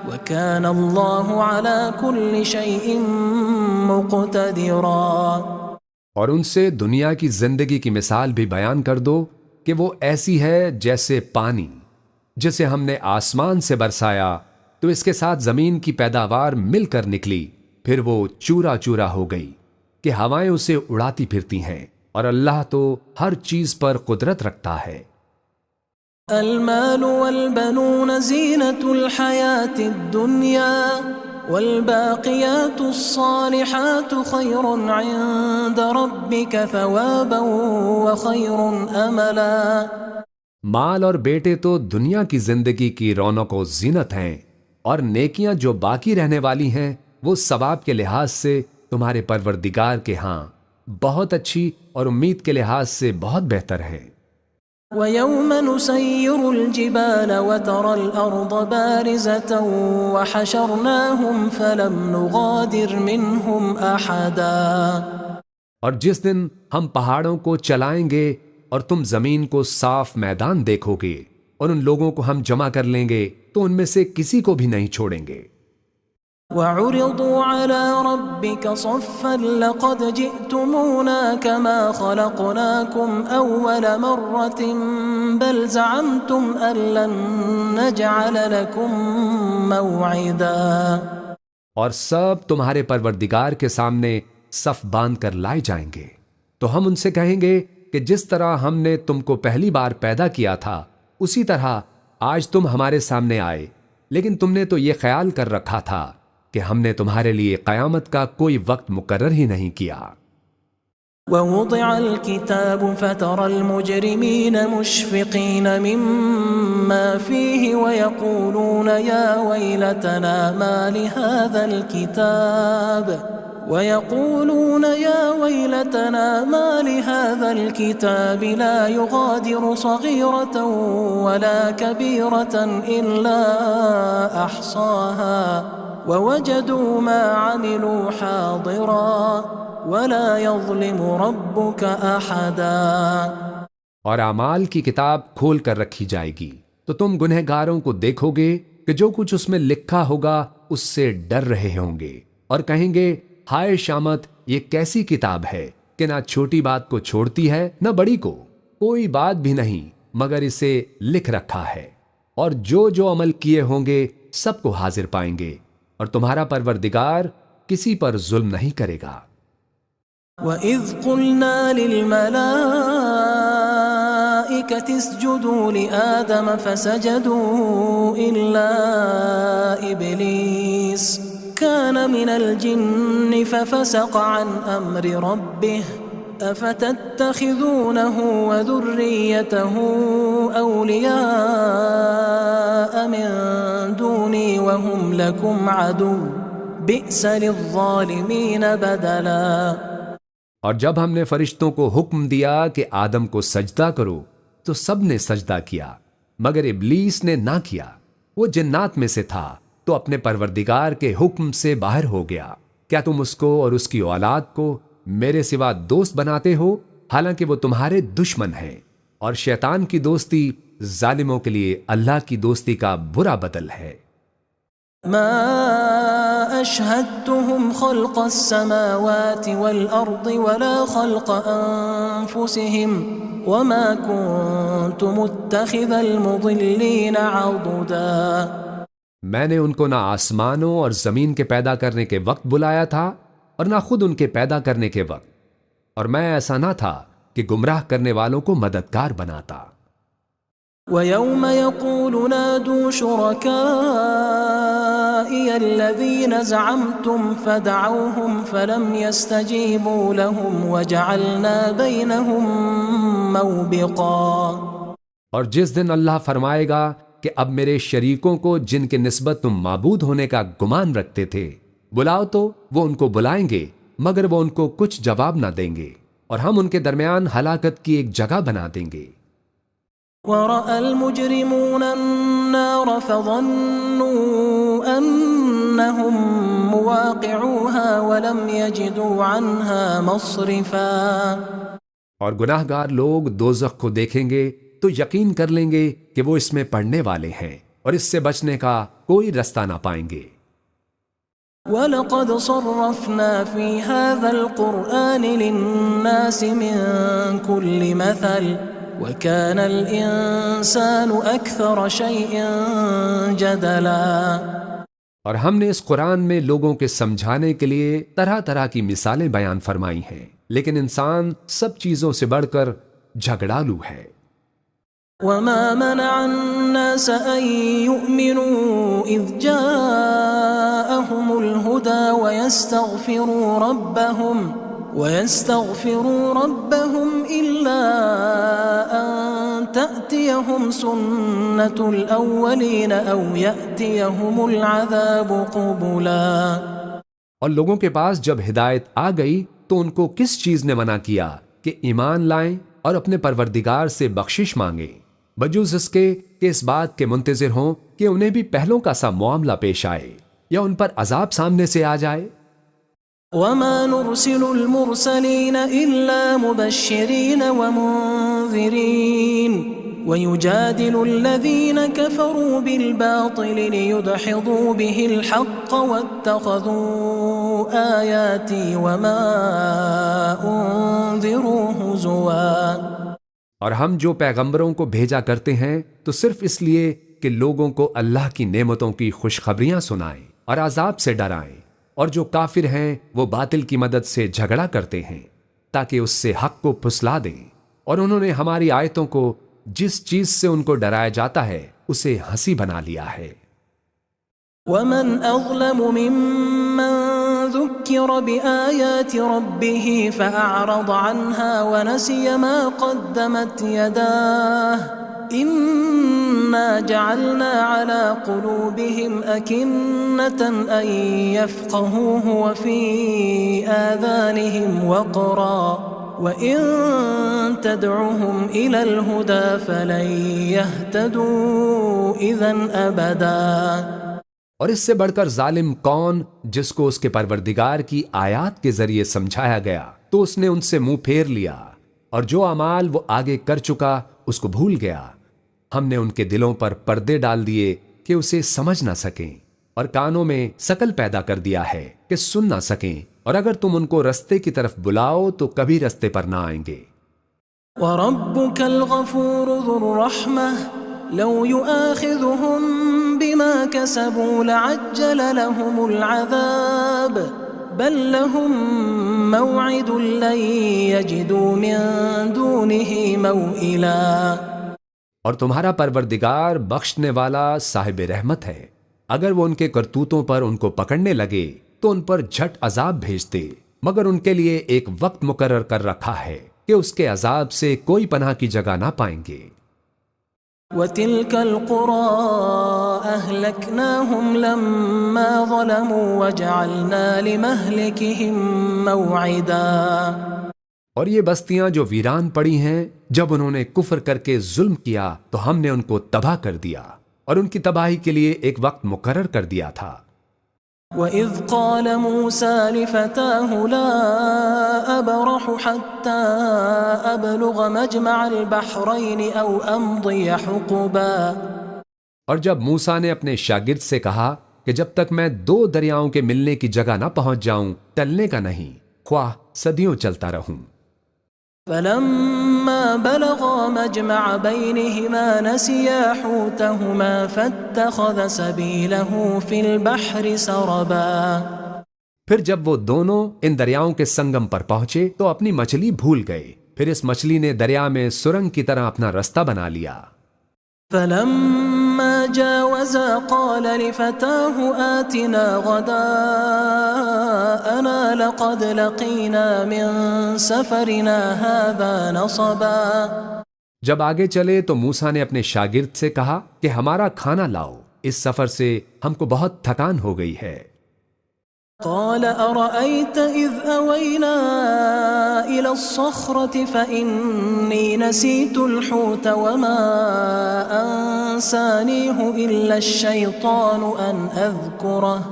وكان الله على كل شيء مقتدرا۔ اور ان سے دنیا کی زندگی کی مثال بھی بیان کر دو کہ وہ ایسی ہے جیسے پانی جسے ہم نے آسمان سے برسایا تو اس کے ساتھ زمین کی پیداوار مل کر نکلی، پھر وہ چورا چورا ہو گئی کہ ہوائیں اسے اڑاتی پھرتی ہیں، اور اللہ تو ہر چیز پر قدرت رکھتا ہے۔ المال والبنون زینة الحیاة الدنیا والباقیات الصالحات خیر عند ربک ثوابا وخیر املا۔ مال اور بیٹے تو دنیا کی زندگی کی رونق و زینت ہیں، اور نیکیاں جو باقی رہنے والی ہیں وہ ثواب کے لحاظ سے تمہارے پروردگار کے ہاں بہت اچھی اور امید کے لحاظ سے بہت بہتر ہے۔ وَيَوْمَ نُسَيِّرُ الْجِبَالَ وَتَرَى الْأَرْضَ بَارِزَةً وَحَشَرْنَاهُمْ فَلَمْ نُغَادِرْ مِنْهُمْ أَحَدًا۔ اور جس دن ہم پہاڑوں کو چلائیں گے اور تم زمین کو صاف میدان دیکھو گے اور ان لوگوں کو ہم جمع کر لیں گے تو ان میں سے کسی کو بھی نہیں چھوڑیں گے۔ وعرضوا على ربك صفا لقد جئتمونا كما خلقناكم أول مرة بل زعمتم أن لن نجعل لكم موعدا. اور سب تمہارے پروردگار کے سامنے صف باندھ کر لائے جائیں گے تو ہم ان سے کہیں گے کہ جس طرح ہم نے تم کو پہلی بار پیدا کیا تھا اسی طرح آج تم ہمارے سامنے آئے، لیکن تم نے تو یہ خیال کر رکھا تھا کہ ہم نے تمہارے لیے قیامت کا کوئی وقت مقرر ہی نہیں کیا. ووضع الكتاب فترى المجرمين مشفقين مما فيه ويقولون يا ويلتنا ما لهذا الكتاب لا يغادر صغيرة ولا كبيرة إلا أحصاها ووجدوا ما عملوا حاضرا ولا يظلم ربك أحدا. اور اعمال کی کتاب کھول کر رکھی جائے گی تو تم گنہگاروں کو دیکھو گے کہ جو کچھ اس میں لکھا ہوگا اس سے ڈر رہے ہوں گے اور کہیں گے ہائے شامت، یہ کیسی کتاب ہے کہ نہ چھوٹی بات کو چھوڑتی ہے نہ بڑی کو، کوئی بات بھی نہیں مگر اسے لکھ رکھا ہے، اور جو عمل کیے ہوں گے سب کو حاضر پائیں گے، اور تمہارا پروردگار کسی پر ظلم نہیں کرے گا. وَإِذْ قُلْنَا لِلْمَلَائِكَةِ اسْجُدُوا لِآدَمَ فَسَجَدُوا إِلَّا إِبْلِيسَ كَانَ مِنَ الْجِنِّ فَفَسَقَ عَنْ أَمْرِ رَبِّهِ أَفَتَتَّخِذُونَهُ وَذُرِّيَّتَهُ أَوْلِيَاءَ مِن دُونِي وَهُمْ لَكُمْ عَدُوٌّ بِئْسَ لِلظَّالِمِينَ بَدَلًا. اور جب ہم نے فرشتوں کو حکم دیا کہ آدم کو سجدہ کرو تو سب نے سجدہ کیا مگر ابلیس نے نہ کیا، وہ جنات میں سے تھا تو اپنے پروردگار کے حکم سے باہر ہو گیا. کیا تم اس کو اور اس کی اولاد کو میرے سوا دوست بناتے ہو حالانکہ وہ تمہارے دشمن ہیں، اور شیطان کی دوستی ظالموں کے لیے اللہ کی دوستی کا برا بدل ہے. ما أشهدتهم خلق السماوات والأرض ولا خلق أنفسهم وما كنت متخذ المضلين عضدا. میں نے ان کو نہ آسمانوں اور زمین کے پیدا کرنے کے وقت بلایا تھا اور نہ خود ان کے پیدا کرنے کے وقت، اور میں ایسا نہ تھا کہ گمراہ کرنے والوں کو مددگار بناتا. وَيَوْمَ يَقُولُ نَادُوا شُرَكَائِيَ الَّذِينَ زَعَمْتُمْ فَدَعَوْهُمْ فَلَمْ يَسْتَجِيبُوا لَهُمْ وَجَعَلْنَا بَيْنَهُمْ مَوْبِقًا. اور جس دن اللہ فرمائے گا کہ اب میرے شریکوں کو جن کے نسبت تم معبود ہونے کا گمان رکھتے تھے بلاؤ، تو وہ ان کو بلائیں گے مگر وہ ان کو کچھ جواب نہ دیں گے، اور ہم ان کے درمیان ہلاکت کی ایک جگہ بنا دیں گے. وَرَأَى الْمُجْرِمُونَ النَّارَ فَظَنُّوا أَنَّهُمْ مُوَاقِعُوهَا وَلَمْ يَجِدُوا عَنْهَا مَصْرِفًا. اور گناہ گار لوگ دوزخ کو دیکھیں گے تو یقین کر لیں گے کہ وہ اس میں پڑنے والے ہیں، اور اس سے بچنے کا کوئی رستہ نہ پائیں گے. وَلَقَدْ صَرَّفْنَا فِي هَذَا الْقُرْآنِ لِلنَّاسِ مِنْ كُلِّ مَثَلٍ وَكَانَ الْإِنسَانُ أَكْثَرَ شَيْءٍ جَدَلًا. اور ہم نے اس قرآن میں لوگوں کے سمجھانے کے لیے طرح طرح کی مثالیں بیان فرمائی ہیں، لیکن انسان سب چیزوں سے بڑھ کر جھگڑالو ہے. وَمَا مَنَعَ النَّاسَ أَن يُؤْمِنُوا إِذْ جَاءَهُمُ الْهُدَى وَيَسْتَغْفِرُوا رَبَّهُمْ إِلَّا أَن تَأْتِيَهُمْ سُنَّةُ الْأَوَّلِينَ أَوْ يَأْتِيَهُمُ الْعَذَابُ قُبُلًا. اور لوگوں کے پاس جب ہدایت آ گئی تو ان کو کس چیز نے منع کیا کہ ایمان لائیں اور اپنے پروردگار سے بخشش مانگیں، بجوز اس کے کہ اس بات کے منتظر ہوں کہ انہیں بھی پہلوں کا سا معاملہ پیش آئے یا ان پر عذاب سامنے سے آ جائے. وَمَا نُرْسِلُ الْمُرْسَلِينَ إِلَّا مُبَشِّرِينَ وَمُنذِرِينَ ويجادل الذين كفروا بالباطل ليدحضوا به الحق واتخذوا آياتي وما أنذروا هزوا۔ اور ہم جو پیغمبروں کو بھیجا کرتے ہیں تو صرف اس لیے کہ لوگوں کو اللہ کی نعمتوں کی خوشخبریاں سنائیں اور عذاب سے ڈرائیں، اور جو کافر ہیں وہ باطل کی مدد سے جھگڑا کرتے ہیں تاکہ اس سے حق کو پھسلا دیں، اور انہوں نے ہماری آیتوں کو جس چیز سے ان کو ڈرایا جاتا ہے اسے ہنسی بنا لیا ہے۔ ومن أظلم ممن ذكر بآيات ربه فأعرض عنها ونسي ما قدمت يداه إنا جعلنا على قلوبهم أكنة أن يفقهوه وفي آذانهم وقرا وَإِن تَدْعُهُمْ إِلَى الْهُدَى فَلَن يَهْتَدُوا إِذًا أَبَدًا۔ اور اس سے بڑھ کر ظالم کون جس کو اس کے پروردگار کی آیات کے ذریعے سمجھایا گیا تو اس نے ان سے منہ پھیر لیا، اور جو اعمال وہ آگے کر چکا اس کو بھول گیا۔ ہم نے ان کے دلوں پر پردے ڈال دیے کہ اسے سمجھ نہ سکیں، اور کانوں میں سکل پیدا کر دیا ہے کہ سن نہ سکیں، اور اگر تم ان کو رستے کی طرف بلاؤ تو کبھی رستے پر نہ آئیں گے۔ وَرَبُّكَ الْغَفُورُ ذُو الرَّحْمَةِ لَوْ يُؤَاخِذُهُم بِمَا كَسَبُوا لَعَجَّلَ لَهُمُ الْعَذَابَ بَل لَّهُم مَّوْعِدٌ لَّن يَجِدُوا مِن دُونِهِ مَوْئِلًا۔ اور تمہارا پروردگار بخشنے والا صاحب رحمت ہے، اگر وہ ان کے کرتوتوں پر ان کو پکڑنے لگے تو ان پر جھٹ عذاب بھیجتے، مگر ان کے لیے ایک وقت مقرر کر رکھا ہے کہ اس کے عذاب سے کوئی پناہ کی جگہ نہ پائیں گے۔ وَتِلْكَ الْقُرَىٰ أَهْلَكْنَاهُمْ لَمَّا ظَلَمُوا وَجَعَلْنَا لِمَهْلِكِهِم مَّوْعِدًا۔ اور یہ بستیاں جو ویران پڑی ہیں، جب انہوں نے کفر کر کے ظلم کیا تو ہم نے ان کو تباہ کر دیا، اور ان کی تباہی کے لیے ایک وقت مقرر کر دیا تھا۔ وَإِذْ قَالَ مُوسَى لِفَتَاهُ لَا أَبْرَحُ حَتَّى أَبْلُغَ مَجْمَعَ الْبَحْرَيْنِ أَوْ أَمْضِيَ حُقُبًا۔ اور جب موسیٰ نے اپنے شاگرد سے کہا کہ جب تک میں 2 دریاؤں کے ملنے کی جگہ نہ پہنچ جاؤں ٹلنے کا نہیں، خواہ صدیوں چلتا رہوں۔ فَلَمَّا بَلَغَا مَجْمَعَ بَيْنِهِمَا نَسِيَا حُوتَهُمَا فَاتَّخَذَ سَبِيلَهُ فِي الْبَحْرِ سَرَبًا۔ پھر جب وہ دونوں ان دریاؤں کے سنگم پر پہنچے تو اپنی مچھلی بھول گئے، پھر اس مچھلی نے دریا میں سرنگ کی طرح اپنا رستہ بنا لیا۔ فَلَمَّا جَاوَزَا قَالَ لِفَتَاهُ آتِنَا غَدَاءَنَا لَقَدْ لَقِينَا مِن سَفَرِنَا هَذَا نَصَبًا۔ جب آگے چلے تو موسیٰ نے اپنے شاگرد سے کہا کہ ہمارا کھانا لاؤ، اس سفر سے ہم کو بہت تھکان ہو گئی ہے۔ قال أرأيت إذ أوينا إلى الصخرة فإني نسيت الحوت وما أنسانيه إلا الشيطان أن أذكره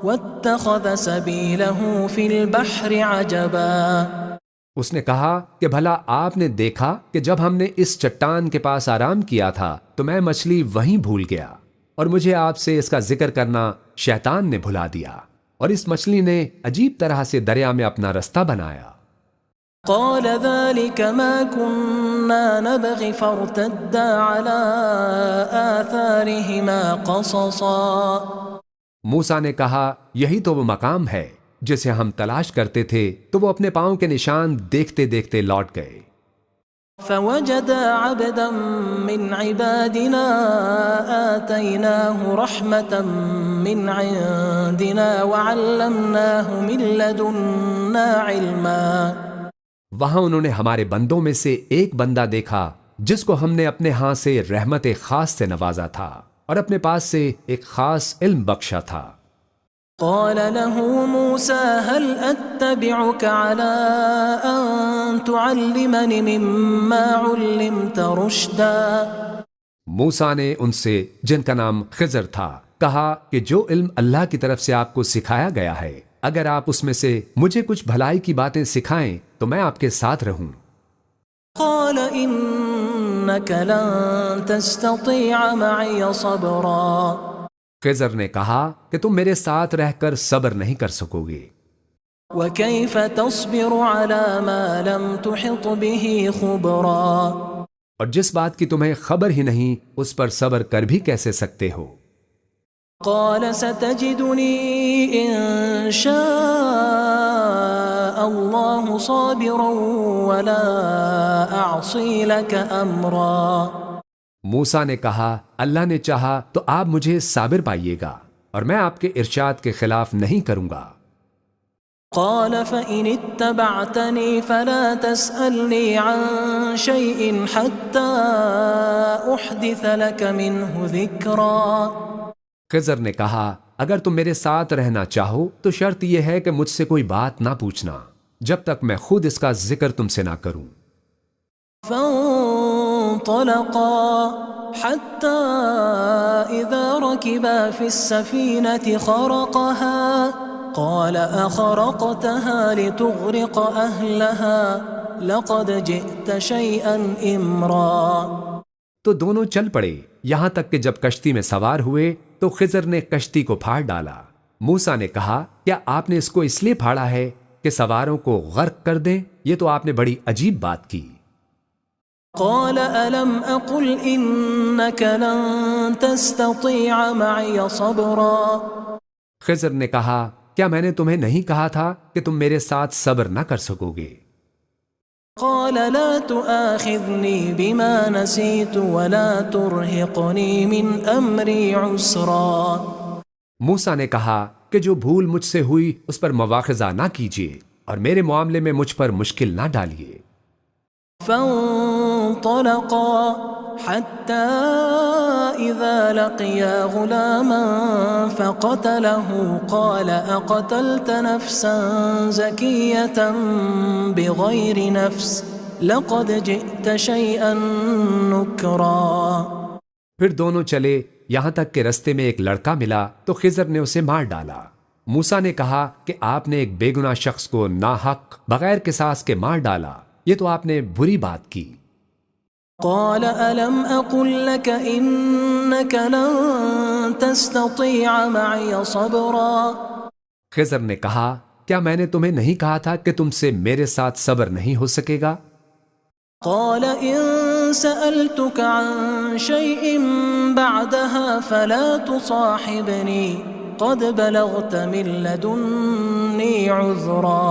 واتخذ سبيله في البحر عجبا۔ اس نے کہا کہ بھلا آپ نے دیکھا کہ جب ہم نے اس چٹان کے پاس آرام کیا تھا تو میں مچھلی وہیں بھول گیا، اور مجھے آپ سے اس کا ذکر کرنا شیطان نے بھلا دیا، اور اس مچھلی نے عجیب طرح سے دریا میں اپنا رستہ بنایا۔ قال ذلك ما كنا نبغي فارتدا على آثارهما قصصا۔ موسیٰ نے کہا یہی تو وہ مقام ہے جسے ہم تلاش کرتے تھے، تو وہ اپنے پاؤں کے نشان دیکھتے دیکھتے لوٹ گئے۔ فوجدا عبدا من عبادنا آتيناه رحمة من عندنا وعلمناه من لدنا علما۔ وہاں انہوں نے ہمارے بندوں میں سے ایک بندہ دیکھا جس کو ہم نے اپنے ہاں سے رحمت خاص سے نوازا تھا اور اپنے پاس سے ایک خاص علم بخشا تھا۔ قال له موسى هل أتبعك على أن تعلمني مما علمت رشدا۔ موسیٰ نے ان سے، جن کا نام خضر تھا، کہا کہ جو علم اللہ کی طرف سے آپ کو سکھایا گیا ہے، اگر آپ اس میں سے مجھے کچھ بھلائی کی باتیں سکھائیں تو میں آپ کے ساتھ رہوں۔ قال إنك لن تستطيع معي صبرا خضر نے کہا کہ تم میرے ساتھ رہ کر صبر نہیں کر سکو گے، وكيف تصبر على ما لم تحط به خبرا اور جس بات کی تمہیں خبر ہی نہیں اس پر صبر کر بھی کیسے سکتے ہو؟ قال ستجدني إن شاء الله صابرا ولا أعصي لك أمرا موسیٰ نے کہا اللہ نے چاہا تو آپ مجھے صابر پائیے گا اور میں آپ کے ارشاد کے خلاف نہیں کروں گا۔ قال فإن اتبعتني فلا تسألني عن شيء حتى أحدث لك منه ذكرا خضر نے کہا اگر تم میرے ساتھ رہنا چاہو تو شرط یہ ہے کہ مجھ سے کوئی بات نہ پوچھنا جب تک میں خود اس کا ذکر تم سے نہ کروں۔ فانطلقا حتى إذا ركبا في السفينة خرقها قال أخرقتها لتغرق أهلها لقد جئت شيئا إمرا تو دونوں چل پڑے یہاں تک کہ جب کشتی میں سوار ہوئے تو خضر نے کشتی کو پھاڑ ڈالا۔ موسیٰ نے کہا کیا آپ نے اس کو اس لیے پھاڑا ہے کہ سواروں کو غرق کر دیں؟ یہ تو آپ نے بڑی عجیب بات کی۔ قال ألم أقل إنك لن تستطيع معي صبرا خضر نے کہا کیا میں نے تمہیں نہیں کہا تھا کہ تم میرے ساتھ صبر نہ کر سکو گے؟ قال لا تؤاخذني بما نسيت ولا ترهقني من أمري عسرا موسیٰ نے کہا کہ جو بھول مجھ سے ہوئی اس پر مواخذہ نہ کیجیے اور میرے معاملے میں مجھ پر مشکل نہ ڈالیے۔ فانطلقا حتى إذا لقيا غلاما فقتله قال أقتلت نفسا زكية بغير نفس لقد جئت شيئا نكرا پھر دونوں چلے یہاں تک کہ رستے میں ایک لڑکا ملا تو خضر نے اسے مار ڈالا۔ موسیٰ نے کہا کہ آپ نے ایک بے گناہ شخص کو ناحق بغیر قصاص کے مار ڈالا، یہ تو آپ نے بری بات کی۔ قال ألم أقل لك إنك لن تستطيع معي صبرا خضر نے کہا کیا میں نے تمہیں نہیں کہا تھا کہ تم سے میرے ساتھ صبر نہیں ہو سکے گا؟ قال إن سألتك عن شيء بعدها فلا تصاحبني قد بلغت من لدني عذرا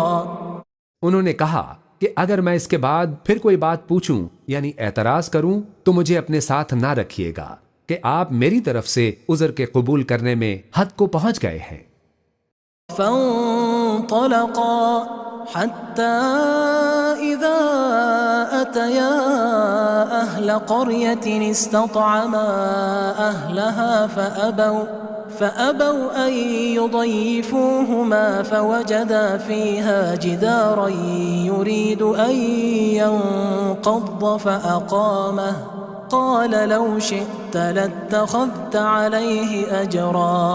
انہوں نے کہا کہ اگر میں اس کے بعد پھر کوئی بات پوچھوں یعنی اعتراض کروں تو مجھے اپنے ساتھ نہ رکھیے گا کہ آپ میری طرف سے عذر کے قبول کرنے میں حد کو پہنچ گئے ہیں۔ فانطلقا حتى إذا أتيا أهل قرية استطعما أهلها فأبوا أن يضيفوهما فوجدا فيها جدارا يريد أن ينقض فأقامه قال لو شئت لاتخذت عليه أجرا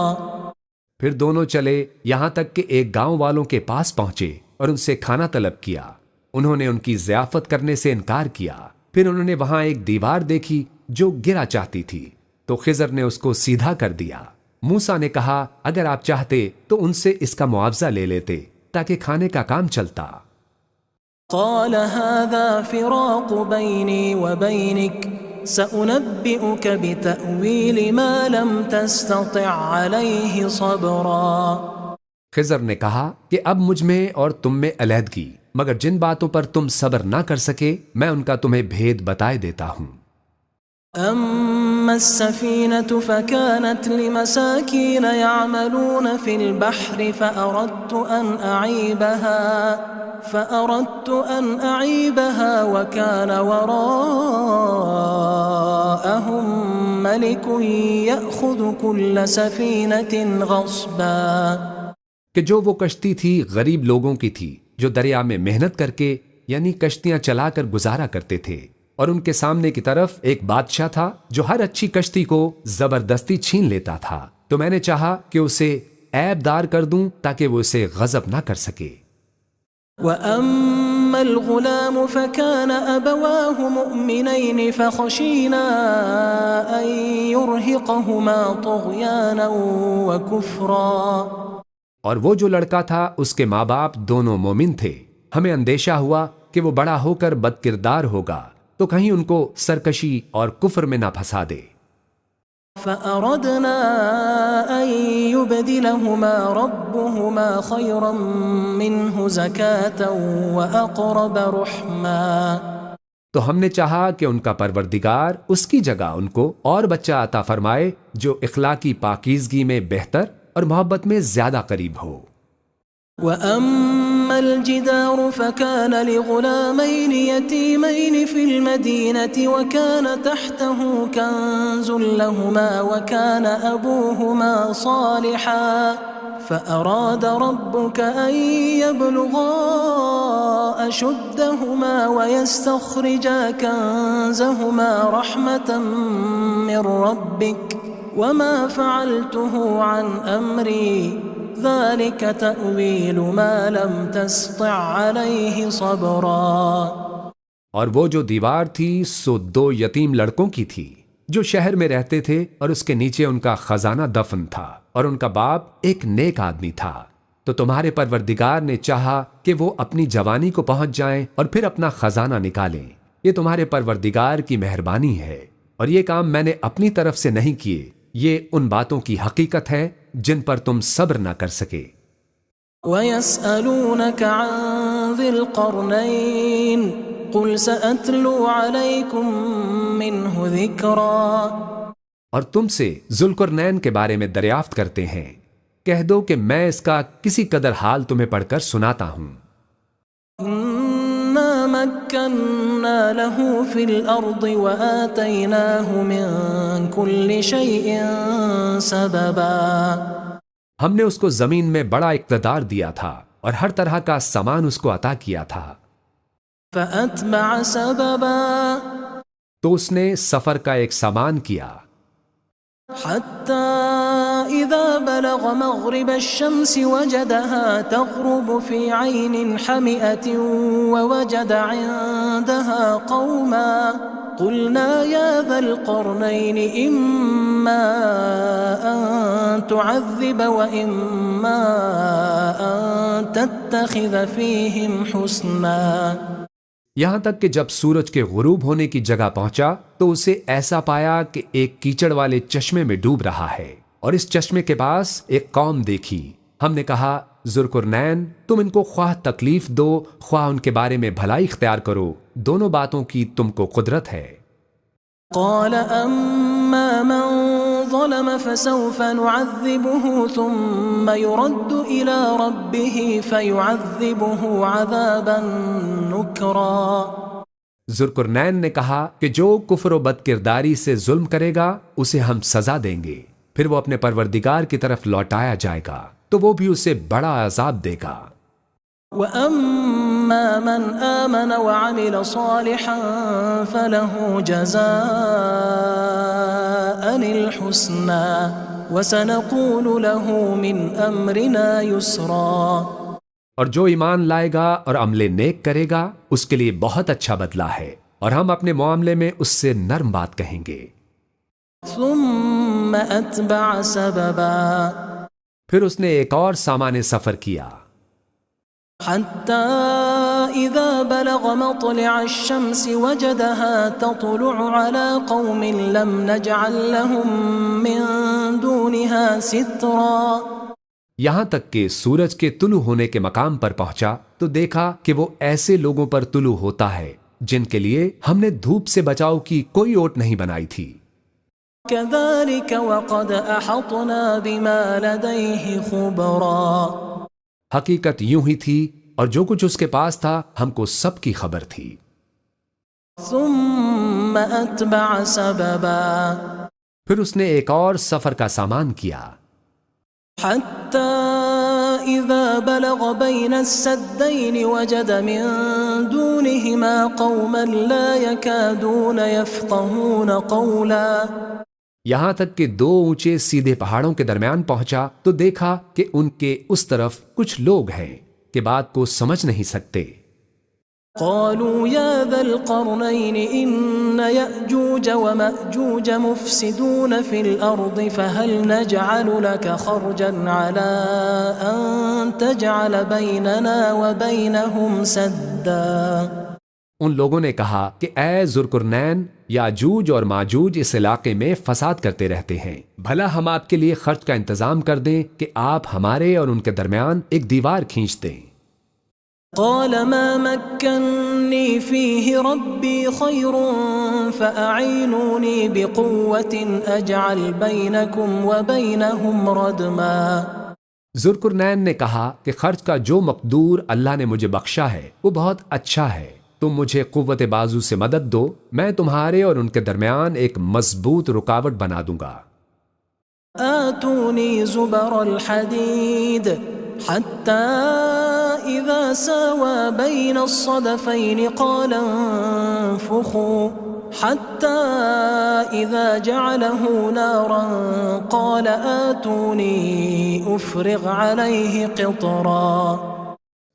پھر دونوں چلے یہاں تک کہ ایک گاؤں والوں کے پاس پہنچے اور ان سے کھانا طلب کیا۔ انہوں نے ان کی ضیافت کرنے سے انکار کیا۔ پھر انہوں نے وہاں ایک دیوار دیکھی جو گرا چاہتی تھی تو خضر نے اس کو سیدھا کر دیا۔ موسیٰ نے کہا اگر آپ چاہتے تو ان سے اس کا معاوضہ لے لیتے تاکہ کھانے کا کام چلتا۔ قال هذا فراق بيني وبينك سأنبئك بتأويل ما لم تستطع عليه صبرا خضر نے کہا کہ اب مجھ میں اور تم میں علیحدگی، مگر جن باتوں پر تم صبر نہ کر سکے میں ان کا تمہیں بھید بتائے دیتا ہوں۔ أما السفينة فكانت لمساكين يعملون في البحر فأردت أن أعيبها وكان وراءهم ملك يأخذ كل سفينة غصبا کہ جو وہ کشتی تھی غریب لوگوں کی تھی جو دریا میں محنت کر کے یعنی کشتیاں چلا کر گزارا کرتے تھے، اور ان کے سامنے کی طرف ایک بادشاہ تھا جو ہر اچھی کشتی کو زبردستی چھین لیتا تھا، تو میں نے چاہا کہ اسے عیب دار کر دوں تاکہ وہ اسے غضب نہ کر سکے۔ وَأَمَّا فأما الغلام فكان أبواه مؤمنين فخشينا أن يرهقهما طغيانا وكفرا. اور وہ جو لڑکا تھا اس کے ماں باپ دونوں مومن تھے، ہمیں اندیشہ ہوا کہ وہ بڑا ہو کر بد کردار ہوگا تو کہیں ان کو سرکشی اور کفر میں نہ پھنسا دے. فأردنا أن يبدلهما ربهما خيرا منه زكاة وأقرب رحما. تو ہم نے چاہا کہ ان کا پروردگار اس کی جگہ ان کو اور بچہ عطا فرمائے جو اخلاقی پاکیزگی میں بہتر اور محبت میں زیادہ قریب ہو. وأما الجدار فكان لغلامين يتيمين في المدينة وكان تحته كنز لهما وكان أبوهما صالحا فأراد ربك أن يبلغا أشدهما ويستخرجا كنزهما رحمة من ربك وما فعلته عن أمري ذلك تأويل ما لم تستطع عليه صبرا. اور وہ جو دیوار تھی سو 2 یتیم لڑکوں کی تھی جو شہر میں رہتے تھے اور اس کے نیچے ان کا خزانہ دفن تھا اور ان کا باپ ایک نیک آدمی تھا. تو تمہارے پروردگار نے چاہا کہ وہ اپنی جوانی کو پہنچ جائیں اور پھر اپنا خزانہ نکالیں. یہ تمہارے پروردگار کی مہربانی ہے اور یہ کام میں نے اپنی طرف سے نہیں کیے. یہ ان باتوں کی حقیقت ہے جن پر تم صبر نہ کر سکے. وَيَسْأَلُونَكَ عَنْ ذِي الْقَرْنَيْنِ قُلْ سَأَتْلُو عَلَيْكُمْ مِنْهُ ذِكْرًا. اور تم سے ذوالقرنین کے بارے میں دریافت کرتے ہیں، کہہ دو کہ میں اس کا کسی قدر حال تمہیں پڑھ کر سناتا ہوں. إِنَّا مَكَّنَّا لَهُ فِي الْأَرْضِ وَآتَيْنَاهُ مِنْ كُلِّ شَيْءٍ سَبَبًا. ہم نے اس کو زمین میں بڑا اقتدار دیا تھا اور ہر طرح کا سامان اس کو عطا کیا تھا. فَأَتْبَعَ سَبَبًا. تو اس نے سفر کا ایک سامان کیا. حتى إذا بلغ مغرب الشمس وجدها تغرب في عين حمئة ووجد عندها قوما قلنا يا ذا القرنين إما أن تعذب وإما أن تتخذ فيهم حسنا. یہاں تک کہ جب سورج کے غروب ہونے کی جگہ پہنچا تو اسے ایسا پایا کہ ایک کیچڑ والے چشمے میں ڈوب رہا ہے اور اس چشمے کے پاس ایک قوم دیکھی. ہم نے کہا ذوالقرنین تم ان کو خواہ تکلیف دو خواہ ان کے بارے میں بھلائی اختیار کرو، دونوں باتوں کی تم کو قدرت ہے. قال أما من ظلم فسوف نعذبه ثم يرد إلى ربه فيعذبه عذابا نكرا. ذوالقرنین نے کہا کہ جو کفر و بد کرداری سے ظلم کرے گا اسے ہم سزا دیں گے، پھر وہ اپنے پروردگار کی طرف لوٹایا جائے گا تو وہ بھی اسے بڑا عذاب دے گا. وَأَمَّا مَنْ آمَنَ وَعَمِلَ صَالِحًا فَلَهُ جَزَاءً الْحُسْنَى وَسَنَقُولُ لَهُ مِنْ أَمْرِنَا يُسْرًا. اور جو ایمان لائے گا اور عمل نیک کرے گا اس کے لیے بہت اچھا بدلہ ہے اور ہم اپنے معاملے میں اس سے نرم بات کہیں گے. ثُمَّ أَتْبَعَ سَبَبًا. پھر اس نے ایک اور سامان سفر کیا. حتى إذا بلغ مطلع الشمس وجدها تطلع على قوم لم نجعل لهم من دونها سترا. یہاں تک کہ سورج کے طلوع ہونے کے مقام پر پہنچا تو دیکھا کہ وہ ایسے لوگوں پر طلوع ہوتا ہے جن کے لیے ہم نے دھوپ سے بچاؤ کی کوئی اوٹ نہیں بنائی تھی. كذلك وقد أحطنا بما لديه خبرا. حقیقت یوں ہی تھی اور جو کچھ اس کے پاس تھا ہم کو سب کی خبر تھی. ثم أتبع سببا. پھر اس نے ایک اور سفر کا سامان کیا. حتى إذا بلغ بين السدين وجد من دونهما قوما لا يكادون يفقهون قولا. یہاں تک کہ 2 اونچے سیدھے پہاڑوں کے درمیان پہنچا تو دیکھا کہ ان کے اس طرف کچھ لوگ ہیں کہ بات کو سمجھ نہیں سکتے. قالوا يا ذا القرنين إن يأجوج ومأجوج مفسدون في الأرض فهل نجعل لك خرجا على أن تجعل بيننا وبينهم سدا؟ ان لوگوں نے کہا کہ اے ذوالقرنین، یاجوج اور ماجوج اس علاقے میں فساد کرتے رہتے ہیں، بھلا ہم آپ کے لیے خرچ کا انتظام کر دیں کہ آپ ہمارے اور ان کے درمیان ایک دیوار کھینچ دیں۔ قال ما مكنني فيه ربي خير فأعينوني بقوة أجعل بينكم وبينهم ردما۔ ذوالقرنین نے کہا کہ خرچ کا جو مقدور اللہ نے مجھے بخشا ہے وہ بہت اچھا ہے، تم مجھے قوت بازو سے مدد دو، میں تمہارے اور ان کے درمیان ایک مضبوط رکاوٹ بنا دوں گا۔ آتوني زبر الحديد حتى إذا ساوى بين الصدفين قال انفخوا حتى إذا جعله نارا قال آتوني أفرغ عليه قطرا۔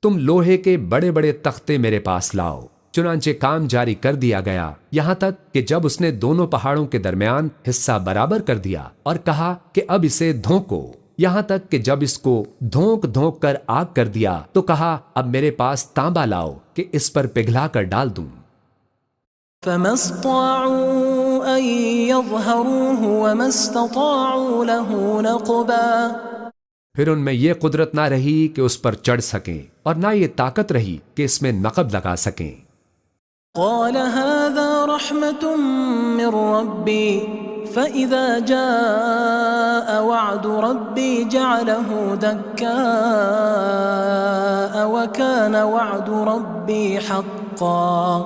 تم لوہے کے بڑے بڑے تختے میرے پاس لاؤ۔ چنانچہ کام جاری کر دیا گیا، یہاں تک کہ جب اس نے دونوں پہاڑوں کے درمیان حصہ برابر کر دیا اور کہا کہ اب اسے دھونکو، یہاں تک کہ جب اس کو دھونک دھونک کر آگ کر دیا تو کہا اب میرے پاس تانبا لاؤ کہ اس پر پگھلا کر ڈال دوں۔ فما استطاعوا أن يظهروه وما استطاعوا له نقبا۔ پھر ان میں یہ قدرت نہ رہی کہ اس پر چڑھ سکیں اور نہ یہ طاقت رہی کہ اس میں نقب لگا سکیں۔ قال هذا رحمة من ربي فإذا جاء وعد ربي جعله دكاء وكان وعد ربي حقا۔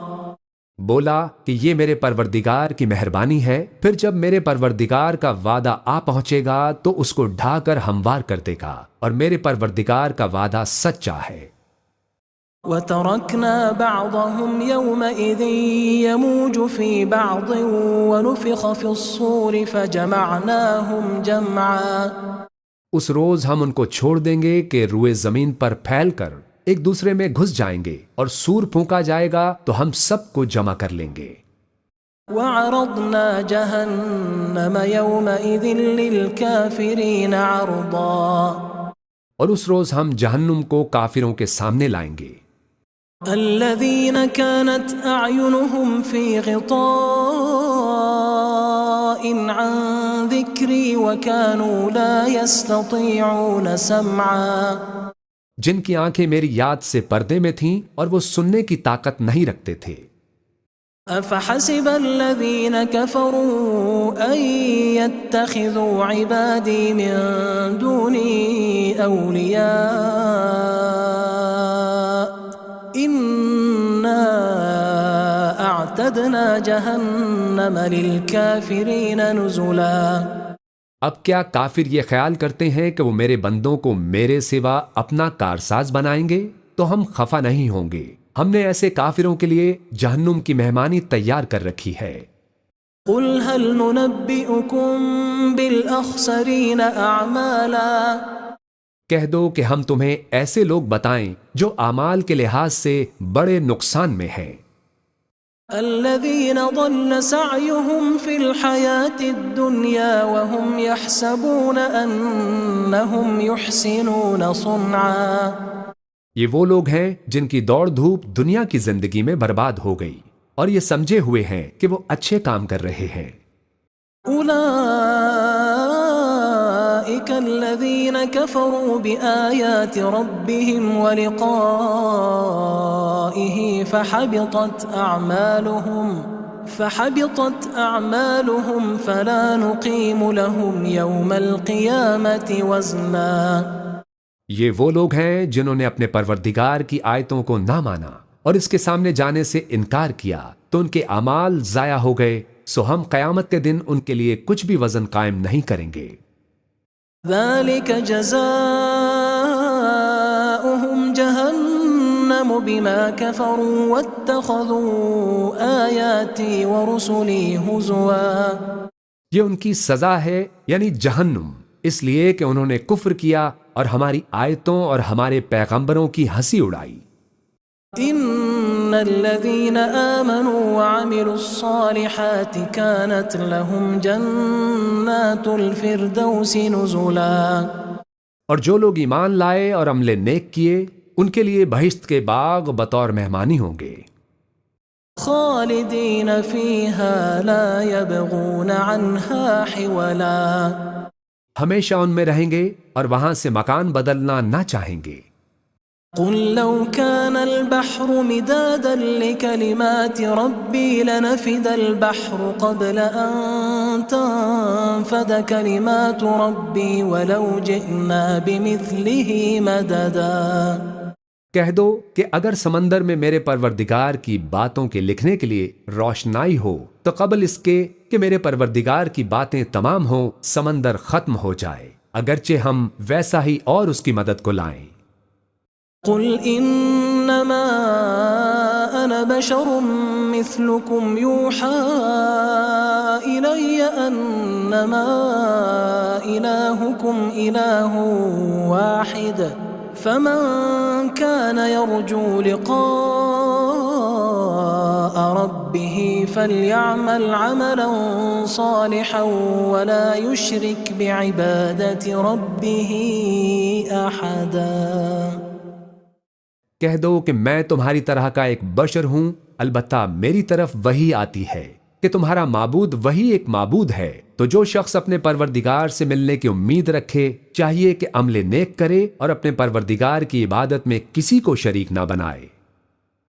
بولا کہ یہ میرے پروردگار کی مہربانی ہے، پھر جب میرے پروردگار کا وعدہ آ پہنچے گا تو اس کو ڈھا کر ہموار کر دے گا، اور میرے پروردگار کا وعدہ سچا ہے۔ وَتَرَكْنَا بَعْضَهُمْ يَوْمَئِذٍ يَمُوجُ فِي بَعْضٍ وَنُفِخَ فِي الصُّورِ فَجَمَعْنَاهُمْ جَمْعًا۔ اس روز ہم ان کو چھوڑ دیں گے کہ روئے زمین پر پھیل کر ایک دوسرے میں گھس جائیں گے، اور سور پھونکا جائے گا تو ہم سب کو جمع کر لیں گے۔ وَعَرَضْنَا جَهَنَّمَ يَوْمَئِذٍ لِلْكَافِرِينَ عَرْضًا۔ اور اس روز ہم جہنم کو کافروں کے سامنے لائیں گے۔ الذين كانت أعينهم في غطاء عن ذكري وكانوا لا يستطيعون سمعا۔ جن کی آنکھیں میری یاد سے پردے میں تھیں اور وہ سننے کی طاقت نہیں رکھتے تھے۔ أفحسب الذين كفروا أن يتخذوا عبادي من دوني أولياء إنا أعتدنا جهنم للكافرين نزلا۔ اب کیا کافر یہ خیال کرتے ہیں کہ وہ میرے بندوں کو میرے سوا اپنا کارساز بنائیں گے؟ تو ہم خفا نہیں ہوں گے، ہم نے ایسے کافروں کے لیے جہنم کی مہمانی تیار کر رکھی ہے۔ قل هل ننبئكم بالأخسرين أعمالا۔ کہہ دو کہ ہم تمہیں ایسے لوگ بتائیں جو اعمال کے لحاظ سے بڑے نقصان میں ہیں۔ الذين ضل سعيهم في الحياة الدنيا وهم يحسبون أنهم يحسنون صنعا۔ یہ وہ لوگ ہیں جن کی دوڑ دھوپ دنیا کی زندگی میں برباد ہو گئی اور یہ سمجھے ہوئے ہیں کہ وہ اچھے کام کر رہے ہیں۔ أولئك الذين كفروا بآيات ربهم ولقائه فحبطت أعمالهم فلا نقيم لهم يوم القيامة وزنا۔ یہ وہ لوگ ہیں جنہوں نے اپنے پروردگار کی آیتوں کو نہ مانا اور اس کے سامنے جانے سے انکار کیا تو ان کے اعمال ضائع ہو گئے، سو ہم قیامت کے دن ان کے لیے کچھ بھی وزن قائم نہیں کریں گے۔ ذلك جزاؤهم جهنم بما كفروا واتخذوا آياتي ورسلي هزوا۔ یہ ان کی سزا ہے، یعنی جہنم، اس لیے کہ انہوں نے کفر کیا اور ہماری آیتوں اور ہمارے پیغمبروں کی ہنسی اڑائی۔ ان إن الذين آمنوا وعملوا الصالحات كانت لهم جنات الفردوس نزلا۔ اور جو لوگ ایمان لائے اور عمل نیک کیے ان کے لیے بہشت کے باغ بطور مہمانی ہوں گے، خالدین فیہا لا یبغون عنہا حولا، ہمیشہ ان میں رہیں گے اور وہاں سے مکان بدلنا نہ چاہیں گے۔ قل لو كان البحر مدادا لكلمات ربي لنفد البحر قبل أن تنفد كلمات ربي ولو جئنا بمثله مددا۔ کہہ دو کہ اگر سمندر میں میرے پروردگار کی باتوں کے لکھنے کے لیے روشنائی ہو تو قبل اس کے کہ میرے پروردگار کی باتیں تمام ہوں سمندر ختم ہو جائے، اگرچہ ہم ویسا ہی اور اس کی مدد کو لائیں۔ قل انما انا بشر مثلكم يوحى الي انما الهكم اله واحد فمن كان يرجو لقاء ربه فليعمل عملا صالحا ولا يشرك بعبادة ربه احدا۔ کہہ دو کہ میں تمہاری طرح کا ایک بشر ہوں، البتہ میری طرف وحی آتی ہے کہ تمہارا معبود وہی ایک معبود ہے، تو جو شخص اپنے پروردگار سے ملنے کی امید رکھے چاہیے کہ عمل نیک کرے اور اپنے پروردگار کی عبادت میں کسی کو شریک نہ بنائے۔